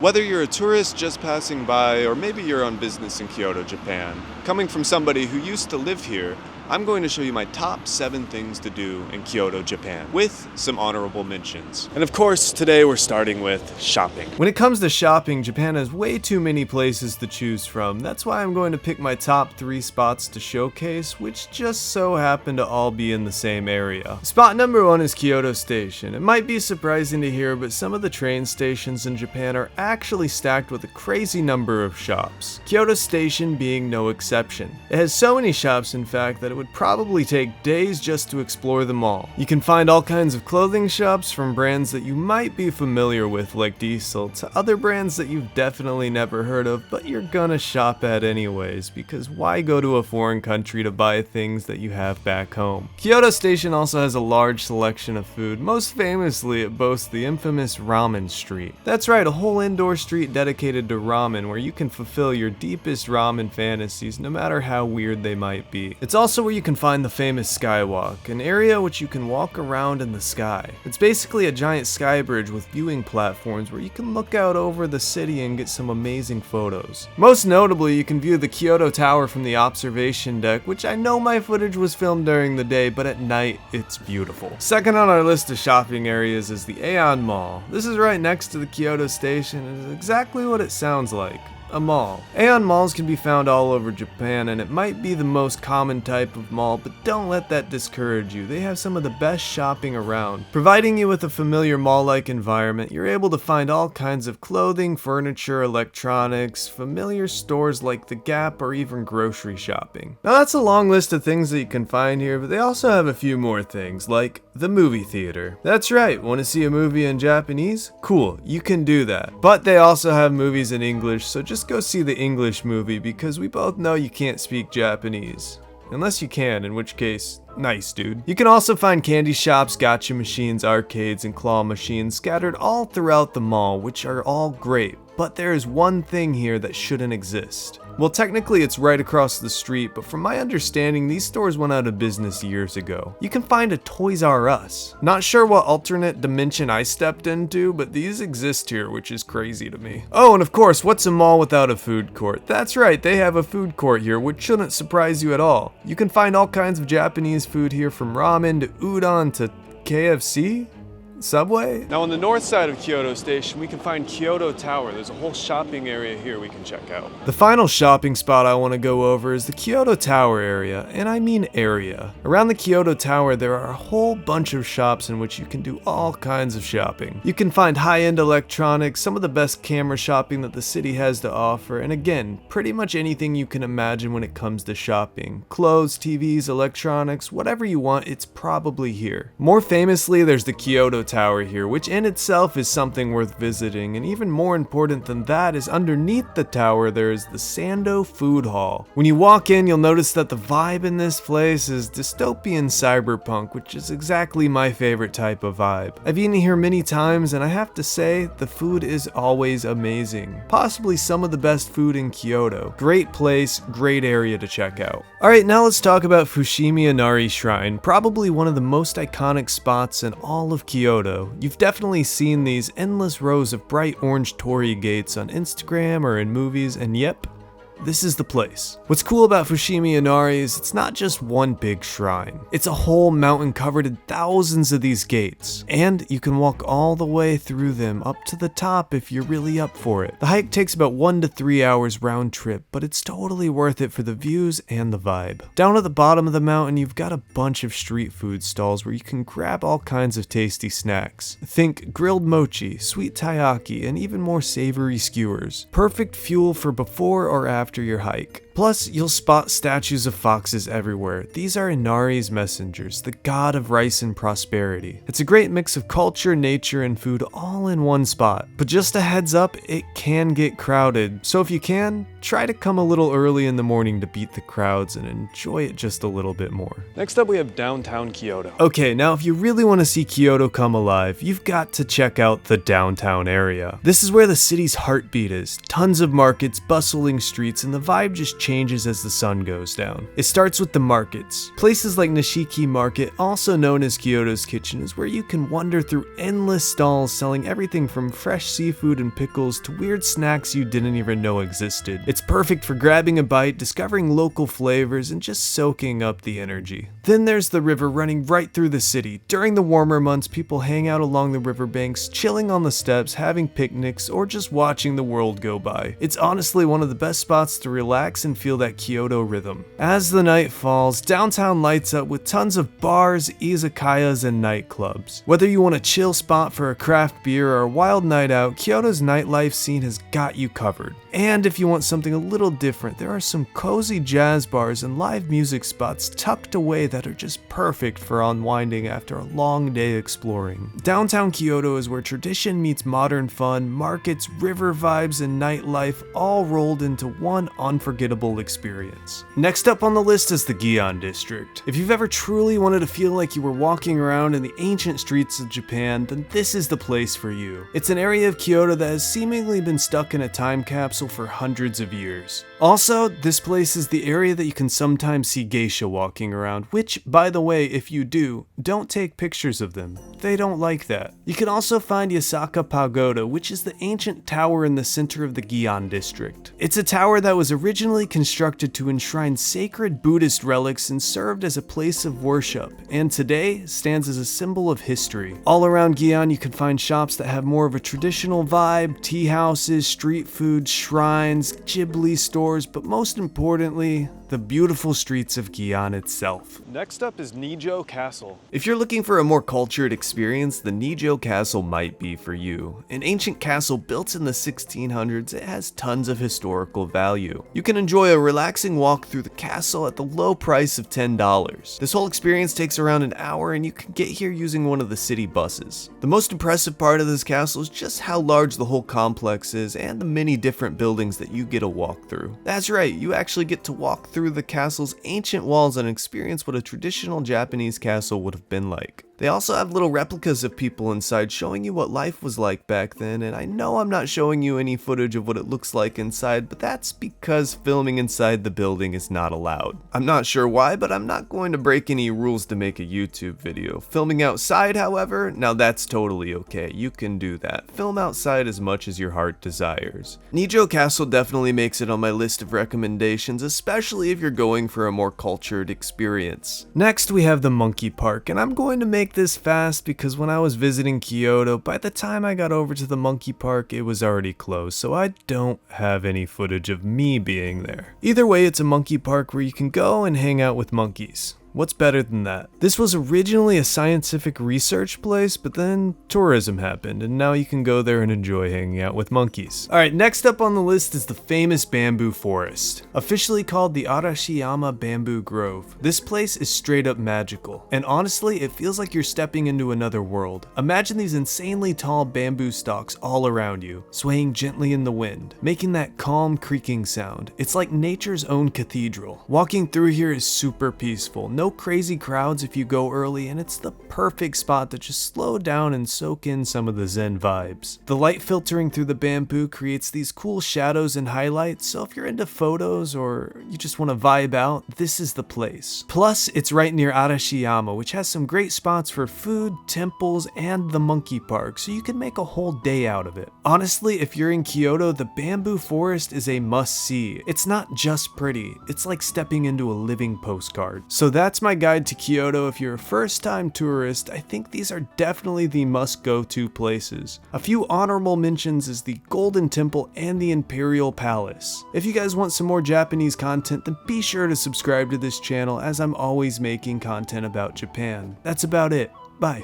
Whether you're a tourist just passing by, or maybe you're on business in Kyoto, Japan, coming from somebody who used to live here, I'm going to show you my top 7 things to do in Kyoto, Japan, with some honorable mentions. And of course, today we're starting with shopping. When it comes to shopping, Japan has way too many places to choose from. That's why I'm going to pick my top 3 spots to showcase, which just so happen to all be in the same area. Spot number 1 is Kyoto Station. It might be surprising to hear, but some of the train stations in Japan are actually stacked with a crazy number of shops. Kyoto Station being no exception. It has so many shops, in fact, that it would probably take days just to explore them all. You can find all kinds of clothing shops from brands that you might be familiar with like Diesel to other brands that you've definitely never heard of, but you're gonna shop at anyways, because why go to a foreign country to buy things that you have back home? Kyoto Station also has a large selection of food. Most famously, it boasts the infamous Ramen Street. That's right, a whole indoor street dedicated to ramen where you can fulfill your deepest ramen fantasies no matter how weird they might be. It's also where you can find the famous Skywalk, an area which you can walk around in the sky. It's basically a giant sky bridge with viewing platforms where you can look out over the city and get some amazing photos. Most notably, you can view the Kyoto Tower from the observation deck, which I know my footage was filmed during the day, but at night, it's beautiful. Second on our list of shopping areas is the Aeon Mall. This is right next to the Kyoto Station and is exactly what it sounds like. A mall. Aeon malls can be found all over Japan, and it might be the most common type of mall, but don't let that discourage you. They have some of the best shopping around. Providing you with a familiar mall-like environment, you're able to find all kinds of clothing, furniture, electronics, familiar stores like the Gap, or even grocery shopping. Now that's a long list of things that you can find here, but they also have a few more things, like the movie theater. That's right, want to see a movie in Japanese? Cool, you can do that. But they also have movies in English, so just go see the English movie because we both know you can't speak Japanese. Unless you can, in which case, nice dude. You can also find candy shops, gacha machines, arcades, and claw machines scattered all throughout the mall, which are all great. But there is one thing here that shouldn't exist. Well, technically it's right across the street, but from my understanding, these stores went out of business years ago. You can find a Toys R Us. Not sure what alternate dimension I stepped into, but these exist here, which is crazy to me. Oh, and of course, what's a mall without a food court? That's right, they have a food court here, which shouldn't surprise you at all. You can find all kinds of Japanese food here, from ramen to udon to KFC? Subway? Now on the north side of Kyoto Station, we can find Kyoto Tower. There's a whole shopping area here we can check out. The final shopping spot I want to go over is the Kyoto Tower area, and I mean area. Around the Kyoto Tower, there are a whole bunch of shops in which you can do all kinds of shopping. You can find high-end electronics, some of the best camera shopping that the city has to offer, and again, pretty much anything you can imagine when it comes to shopping. Clothes, TVs, electronics, whatever you want, it's probably here. More famously, there's the Kyoto Tower here, which in itself is something worth visiting, and even more important than that is underneath the tower there is the Sando Food Hall. When you walk in, you'll notice that the vibe in this place is dystopian cyberpunk, which is exactly my favorite type of vibe. I've eaten here many times, and I have to say, the food is always amazing. Possibly some of the best food in Kyoto. Great place, great area to check out. Alright, now let's talk about Fushimi Inari Shrine, probably one of the most iconic spots in all of Kyoto. You've definitely seen these endless rows of bright orange torii gates on Instagram or in movies, and yep, this is the place. What's cool about Fushimi Inari is it's not just one big shrine. It's a whole mountain covered in thousands of these gates, and you can walk all the way through them up to the top if you're really up for it. The hike takes about 1 to 3 hours round trip, but it's totally worth it for the views and the vibe. Down at the bottom of the mountain, you've got a bunch of street food stalls where you can grab all kinds of tasty snacks. Think grilled mochi, sweet taiyaki, and even more savory skewers. Perfect fuel for before or after your hike. Plus, you'll spot statues of foxes everywhere. These are Inari's messengers, the god of rice and prosperity. It's a great mix of culture, nature, and food all in one spot. But just a heads up, it can get crowded. So if you can, try to come a little early in the morning to beat the crowds and enjoy it just a little bit more. Next up, we have Downtown Kyoto. Okay, now if you really want to see Kyoto come alive, you've got to check out the downtown area. This is where the city's heartbeat is. Tons of markets, bustling streets, and the vibe just changes as the sun goes down. It starts with the markets. Places like Nishiki Market, also known as Kyoto's Kitchen, is where you can wander through endless stalls selling everything from fresh seafood and pickles to weird snacks you didn't even know existed. It's perfect for grabbing a bite, discovering local flavors, and just soaking up the energy. Then there's the river running right through the city. During the warmer months, people hang out along the riverbanks, chilling on the steps, having picnics, or just watching the world go by. It's honestly one of the best spots to relax and feel that Kyoto rhythm. As the night falls, downtown lights up with tons of bars, izakayas, and nightclubs. Whether you want a chill spot for a craft beer or a wild night out, Kyoto's nightlife scene has got you covered. And if you want something a little different, there are some cozy jazz bars and live music spots tucked away that are just perfect for unwinding after a long day exploring. Downtown Kyoto is where tradition meets modern fun, markets, river vibes, and nightlife all rolled into one unforgettable experience. Next up on the list is the Gion district. If you've ever truly wanted to feel like you were walking around in the ancient streets of Japan, then this is the place for you. It's an area of Kyoto that has seemingly been stuck in a time capsule for hundreds of years. Also, this place is the area that you can sometimes see geisha walking around, which, by the way, if you do, don't take pictures of them. They don't like that. You can also find Yasaka Pagoda, which is the ancient tower in the center of the Gion district. It's a tower that was originally constructed to enshrine sacred Buddhist relics and served as a place of worship, and today stands as a symbol of history. All around Gion, you can find shops that have more of a traditional vibe, tea houses, street food, shrines, Ghibli stores, but most importantly, the beautiful streets of Gion itself. Next up is Nijo Castle. If you're looking for a more cultured experience, the Nijo Castle might be for you. An ancient castle built in the 1600s, it has tons of historical value. You can enjoy a relaxing walk through the castle at the low price of $10. This whole experience takes around an hour and you can get here using one of the city buses. The most impressive part of this castle is just how large the whole complex is and the many different buildings that you get to walk through. That's right, you actually get to walk through the castle's ancient walls and experience what a traditional Japanese castle would have been like. They also have little replicas of people inside showing you what life was like back then, and I know I'm not showing you any footage of what it looks like inside, but that's because filming inside the building is not allowed. I'm not sure why, but I'm not going to break any rules to make a YouTube video. Filming outside, however, now that's totally okay. You can do that. Film outside as much as your heart desires. Nijo Castle definitely makes it on my list of recommendations, especially if you're going for a more cultured experience. Next, we have the Monkey Park, and I'm going to make this fast because when I was visiting Kyoto, by the time I got over to the Monkey Park, it was already closed, so I don't have any footage of me being there. Either way, it's a monkey park where you can go and hang out with monkeys. What's better than that? This was originally a scientific research place, but then tourism happened, and now you can go there and enjoy hanging out with monkeys. Alright, next up on the list is the famous bamboo forest, officially called the Arashiyama Bamboo Grove. This place is straight up magical, and honestly, it feels like you're stepping into another world. Imagine these insanely tall bamboo stalks all around you, swaying gently in the wind, making that calm creaking sound. It's like nature's own cathedral. Walking through here is super peaceful. No crazy crowds if you go early, and it's the perfect spot to just slow down and soak in some of the Zen vibes. The light filtering through the bamboo creates these cool shadows and highlights, so if you're into photos or you just want to vibe out, this is the place. Plus, it's right near Arashiyama, which has some great spots for food, temples, and the monkey park, so you can make a whole day out of it. Honestly, if you're in Kyoto, the bamboo forest is a must-see. It's not just pretty, it's like stepping into a living postcard. So that's my guide to Kyoto. If you're a first-time tourist, I think these are definitely the must-go-to places. A few honorable mentions is the Golden Temple and the Imperial Palace. If you guys want some more Japanese content, then be sure to subscribe to this channel as I'm always making content about Japan. That's about it. Bye.